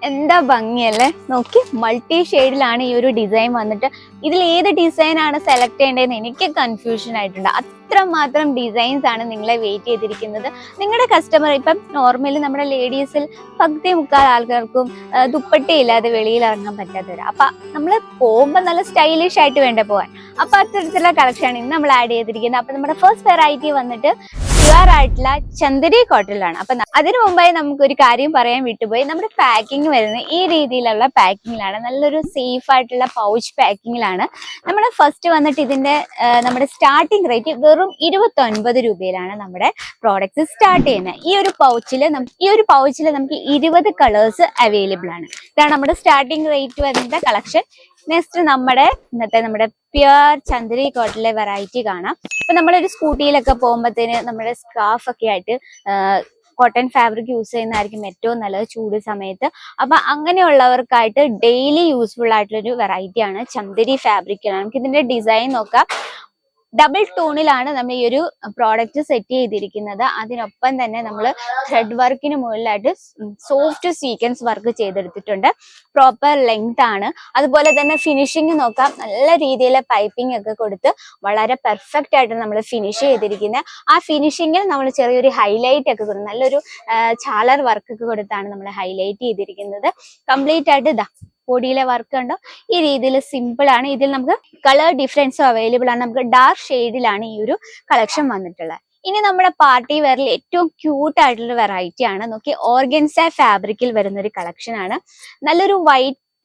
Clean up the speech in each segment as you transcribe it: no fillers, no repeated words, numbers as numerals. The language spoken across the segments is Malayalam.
എന്താ ഭംഗിയല്ലേ, നോക്കി മൾട്ടി ഷെയ്ഡിലാണ് ഈ ഒരു ഡിസൈൻ വന്നിട്ട്. ഇതിൽ ഏത് ഡിസൈൻ ആണ് സെലക്ട് ചെയ്യേണ്ടതെന്ന് എനിക്ക് കൺഫ്യൂഷൻ ആയിട്ടുണ്ട്. അത്രമാത്രം ഡിസൈൻസ് ആണ് നിങ്ങളെ വെയിറ്റ് ചെയ്തിരിക്കുന്നത്. നിങ്ങളുടെ കസ്റ്റമർ ഇപ്പം നോർമലി നമ്മുടെ ലേഡീസിൽ പകുതി മുക്കാൽ ആൾക്കാർക്കും ദുപ്പട്ടയില്ലാതെ വെളിയിൽ ഇറങ്ങാൻ പറ്റാത്തവർ. അപ്പൊ നമ്മൾ പോകുമ്പോൾ നല്ല സ്റ്റൈലിഷ് ആയിട്ട് വേണ്ട പോകാൻ. അപ്പൊ അത്തരത്തിലുള്ള കളക്ഷനാണ് ഇന്ന് നമ്മൾ ആഡ് ചെയ്തിരിക്കുന്നത്. അപ്പൊ നമ്മുടെ ഫസ്റ്റ് വെറൈറ്റി വന്നിട്ട് പ്യുവർ ആയിട്ടുള്ള ചന്ദേരി കോട്ടണിലാണ്. അപ്പൊ അതിനു മുമ്പായി നമുക്കൊരു കാര്യം പറയാൻ വിട്ടുപോയി. നമ്മുടെ പാക്കിംഗ് വരുന്നത് ഈ രീതിയിലുള്ള പാക്കിങ്ങിലാണ്, നല്ലൊരു സേഫ് ആയിട്ടുള്ള പൗച്ച് പാക്കിങ്ങിലാണ്. നമ്മുടെ ഫസ്റ്റ് വന്നിട്ട് ഇതിന്റെ നമ്മുടെ സ്റ്റാർട്ടിംഗ് റേറ്റ് വെറും 29 രൂപയിലാണ് നമ്മുടെ പ്രോഡക്റ്റ് സ്റ്റാർട്ട് ചെയ്യുന്നത്. ഈ ഒരു പൗച്ചിൽ നമുക്ക് 20 കളേഴ്സ് അവൈലബിൾ ആണ്. ഇതാണ് നമ്മുടെ സ്റ്റാർട്ടിംഗ് റേറ്റ് വരുന്ന കളക്ഷൻ. നെക്സ്റ്റ് നമ്മുടെ പ്യുവർ ചന്ദേരി കോട്ടണിലെ വെറൈറ്റി കാണാം. ഇപ്പൊ നമ്മളൊരു സ്കൂട്ടിയിലൊക്കെ പോകുമ്പോഴത്തേന് നമ്മുടെ സ്കാർഫ് ഒക്കെ ആയിട്ട് കോട്ടൺ ഫാബ്രിക് യൂസ് ചെയ്യുന്നതായിരിക്കും ഏറ്റവും നല്ലത് ചൂട് സമയത്ത്. അപ്പൊ അങ്ങനെയുള്ളവർക്കായിട്ട് ഡെയിലി യൂസ്ഫുൾ ആയിട്ടുള്ളൊരു വെറൈറ്റിയാണ് ചന്ദേരി ഫാബ്രിക്കിലാണ്. നമുക്ക് ഇതിന്റെ ഡിസൈൻ നോക്കാം. ഡബിൾ ടോണിലാണ് നമ്മൾ ഈ ഒരു പ്രോഡക്റ്റ് സെറ്റ് ചെയ്തിരിക്കുന്നത്. അതിനൊപ്പം തന്നെ നമ്മൾ ത്രെഡ് വർക്കിന് മുകളിലായിട്ട് സോഫ്റ്റ് സീക്വൻസ് വർക്ക് ചെയ്തെടുത്തിട്ടുണ്ട്. പ്രോപ്പർ ലെങ്ത് ആണ്. അതുപോലെ തന്നെ ഫിനിഷിങ് നോക്കാം, നല്ല രീതിയിലെ പൈപ്പിംഗ് ഒക്കെ കൊടുത്ത് വളരെ പെർഫെക്റ്റ് ആയിട്ട് നമ്മൾ ഫിനിഷ് ചെയ്തിരിക്കുന്നത്. ആ ഫിനിഷിങ്ങിൽ നമ്മൾ ചെറിയൊരു ഹൈലൈറ്റ് ഒക്കെ കൊടുത്ത് നല്ലൊരു ചാലർ വർക്ക് ഒക്കെ കൊടുത്താണ് നമ്മൾ ഹൈലൈറ്റ് ചെയ്തിരിക്കുന്നത്. കംപ്ലീറ്റ് ആയിട്ട് ഇതാ ബോഡിയിലെ വർക്ക് ഉണ്ടോ ഈ രീതിയിൽ സിമ്പിൾ ആണ്. ഇതിൽ നമുക്ക് കളർ ഡിഫറൻസും അവൈലബിൾ ആണ്. നമുക്ക് ഡാർക്ക് ഷെയ്ഡിലാണ് ഈ ഒരു കളക്ഷൻ വന്നിട്ടുള്ളത്. ഇനി നമ്മുടെ പാർട്ടി വെയറിൽ ഏറ്റവും ക്യൂട്ട് ആയിട്ടുള്ള വെറൈറ്റി ആണ്. നോക്കി, ഓർഗൻസ ഫാബ്രിക്കിൽ വരുന്ന ഒരു കളക്ഷൻ ആണ്. നല്ലൊരു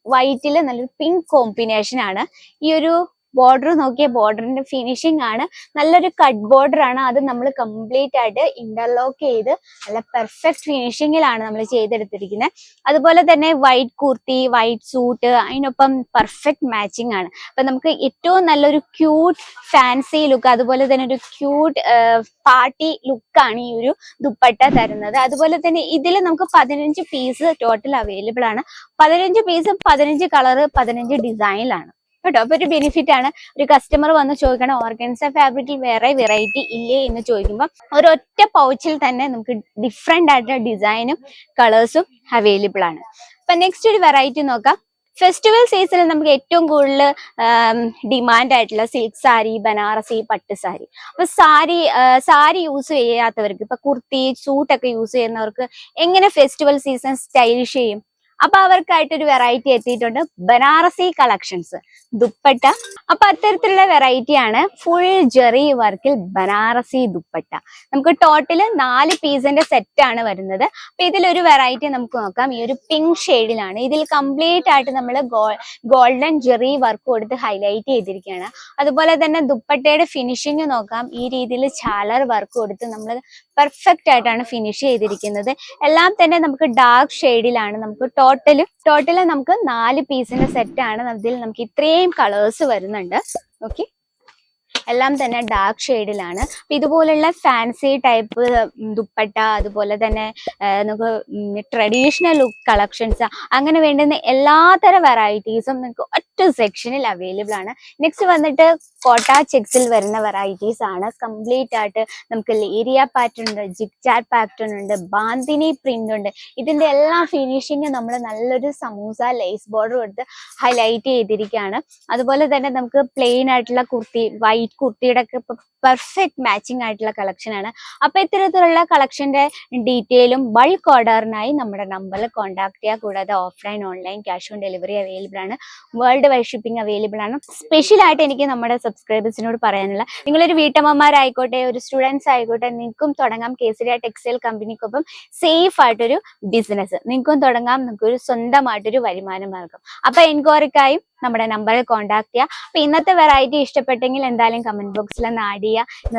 വൈറ്റിൽ നല്ലൊരു പിങ്ക് കോമ്പിനേഷൻ ആണ്. ഈ ഒരു ബോർഡർ നോക്കിയ ബോർഡറിന്റെ ഫിനിഷിംഗ് ആണ്. നല്ലൊരു കട്ട് ബോർഡർ ആണ്. അത് നമ്മൾ കംപ്ലീറ്റ് ആയിട്ട് ഇന്റർലോക്ക് ചെയ്ത് നല്ല പെർഫെക്റ്റ് ഫിനിഷിങ്ങിലാണ് നമ്മൾ ചെയ്തെടുത്തിരിക്കുന്നത്. അതുപോലെ തന്നെ വൈറ്റ് കുർത്തി, വൈറ്റ് സൂട്ട്, അതിനൊപ്പം പെർഫെക്റ്റ് മാച്ചിങ് ആണ്. അപ്പൊ നമുക്ക് ഏറ്റവും നല്ലൊരു ക്യൂട്ട് ഫാൻസി ലുക്ക്, അതുപോലെ തന്നെ ഒരു ക്യൂട്ട് പാർട്ടി ലുക്കാണ് ഈ ഒരു ദുപ്പട്ട തരുന്നത്. അതുപോലെ തന്നെ ഇതിൽ നമുക്ക് 15 പീസ് ടോട്ടൽ അവൈലബിൾ ആണ്. 15 പീസും 15 കളറ് 15 ഡിസൈനിലാണ് കേട്ടോ. അപ്പൊ ഒരു ബെനിഫിറ്റ് ആണ്. ഒരു കസ്റ്റമർ വന്ന് ചോദിക്കണം ഓർഗൻസ ഫാബ്രിക്കിൽ വേറെ വെറൈറ്റി ഇല്ലേ എന്ന് ചോദിക്കുമ്പോൾ ഒരൊറ്റ പൗച്ചിൽ തന്നെ നമുക്ക് ഡിഫറെന്റ് ആയിട്ടുള്ള ഡിസൈനും കളേഴ്സും അവൈലബിൾ ആണ്. അപ്പൊ നെക്സ്റ്റ് ഒരു വെറൈറ്റി നോക്കാം. ഫെസ്റ്റിവൽ സീസണിൽ നമുക്ക് ഏറ്റവും കൂടുതൽ ഡിമാൻഡ് ആയിട്ടുള്ള സിൽക്ക് സാരി, ബനാറസി, പട്ട് സാരി. അപ്പൊ സാരി യൂസ് ചെയ്യാത്തവർക്ക്, ഇപ്പൊ കുർത്തി സൂട്ടൊക്കെ യൂസ് ചെയ്യുന്നവർക്ക് എങ്ങനെ ഫെസ്റ്റിവൽ സീസൺ സ്റ്റൈലിഷ് ചെയ്യും? അപ്പൊ അവർക്കായിട്ട് ഒരു വെറൈറ്റി എത്തിയിട്ടുണ്ട്, ബനാറസി കളക്ഷൻസ് ദുപ്പട്ട. അപ്പൊ അത്തരത്തിലുള്ള വെറൈറ്റി ആണ് ഫുൾ ജെറി വർക്കിൽ ബനാറസി ദുപ്പട്ട. നമുക്ക് ടോട്ടല് 4 പീസിന്റെ സെറ്റ് ആണ് വരുന്നത്. അപ്പൊ ഇതിലൊരു വെറൈറ്റി നമുക്ക് നോക്കാം. ഈ ഒരു പിങ്ക് ഷെയ്ഡിലാണ്. ഇതിൽ കംപ്ലീറ്റ് ആയിട്ട് നമ്മൾ ഗോൾഡൻ ജെറി വർക്ക് കൊടുത്ത് ഹൈലൈറ്റ് ചെയ്തിരിക്കുകയാണ്. അതുപോലെ തന്നെ ദുപ്പട്ടയുടെ ഫിനിഷിങ് നോക്കാം. ഈ രീതിയിൽ ചാലർ വർക്ക് കൊടുത്ത് നമ്മൾ പെർഫെക്റ്റ് ആയിട്ടാണ് ഫിനിഷ് ചെയ്തിരിക്കുന്നത്. എല്ലാം തന്നെ നമുക്ക് ഡാർക്ക് ഷെയ്ഡിലാണ്. നമുക്ക് ടോട്ടല് നമുക്ക് 4 പീസിന്റെ സെറ്റ് ആണ്. ഇതിൽ നമുക്ക് ഇത്രയും കളേഴ്സ് വരുന്നുണ്ട്. ഓക്കെ, എല്ലാം തന്നെ ഡാർക്ക് ഷെയ്ഡിലാണ്. അപ്പൊ ഇതുപോലുള്ള ഫാൻസി ടൈപ്പ് ദുപ്പട്ട, അതുപോലെ തന്നെ നമുക്ക് ട്രഡീഷണൽ ലുക്ക് കളക്ഷൻസ്, അങ്ങനെ വേണ്ടുന്ന എല്ലാത്തരം വെറൈറ്റീസും നിങ്ങൾക്ക് ഒറ്റ സെക്ഷനിൽ അവൈലബിൾ ആണ്. നെക്സ്റ്റ് വന്നിട്ട് കോട്ട ചെക്സിൽ വരുന്ന വെറൈറ്റീസ് ആണ്. കംപ്ലീറ്റ് ആയിട്ട് നമുക്ക് ലേരിയ പാറ്റേൺ ഉണ്ട്, ജിഗ്ജാഗ് പാറ്റേൺ ഉണ്ട്, ബാന്തിനി പ്രിന്റ് ഉണ്ട്. ഇതിന്റെ എല്ലാ ഫിനിഷിങ് നമ്മൾ നല്ലൊരു സമൂസ ലേസ് ബോർഡർ കൊടുത്ത് ഹൈലൈറ്റ് ചെയ്തിരിക്കുകയാണ്. അതുപോലെ തന്നെ നമുക്ക് പ്ലെയിൻ ആയിട്ടുള്ള കുർത്തി, വൈറ്റ് കുർത്തിയുടെ ഒക്കെ പെർഫെക്റ്റ് മാച്ചിങ് ആയിട്ടുള്ള കളക്ഷൻ ആണ്. അപ്പൊ ഇത്തരത്തിലുള്ള കളക്ഷന്റെ ഡീറ്റെയിലും ബൾക്ക് ഓർഡറിനായി നമ്മുടെ നമ്പറിൽ കോൺടാക്ട് ചെയ്യുക. കൂടാതെ offline, online, cash on delivery available ആണ്. വേൾഡ് വൈഡ് ഷിപ്പിംഗ് അവൈലബിൾ ആണ്. സ്പെഷ്യൽ ആയിട്ട് എനിക്ക് നമ്മുടെ സബ്സ്ക്രൈബേഴ്സിനോട് പറയാനുള്ള, നിങ്ങളൊരു വീട്ടമ്മമാരായിക്കോട്ടെ, ഒരു സ്റ്റുഡൻസ് ആയിക്കോട്ടെ, നിങ്ങൾക്കും തുടങ്ങാം കേസരിയ ടെക്സ്റ്റൈൽ കമ്പനിക്കൊപ്പം സേഫ് ആയിട്ടൊരു ബിസിനസ്. നിങ്ങൾക്കും തുടങ്ങാം, നിങ്ങൾക്കൊരു സ്വന്തമായിട്ടൊരു വരുമാന മാർഗം. അപ്പൊ എൻക്വയറിക്കായും നമ്മുടെ നമ്പറിൽ കോൺടാക്ട് ചെയ്യുക. അപ്പൊ ഇന്നത്തെ വെറൈറ്റി ഇഷ്ടപ്പെട്ടെങ്കിൽ എന്തായാലും കമന്റ് ബോക്സിൽ ഒന്ന് ആഡ് ചെയ്യുക.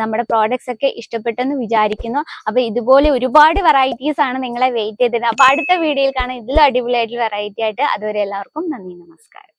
നമ്മുടെ പ്രോഡക്ട്സ് ഒക്കെ ഇഷ്ടപ്പെട്ടെന്ന് വിചാരിക്കുന്നു. അപ്പൊ ഇതുപോലെ ഒരുപാട് വെറൈറ്റീസ് ആണ് നിങ്ങളെ വെയിറ്റ് ചെയ്തത്. അപ്പൊ അടുത്ത വീഡിയോയിൽ കാണാം ഇതിലും അടിപൊളിയായിട്ടുള്ള വെറൈറ്റി ആയിട്ട്. അതുവരെ എല്ലാവർക്കും നന്ദി, നമസ്കാരം.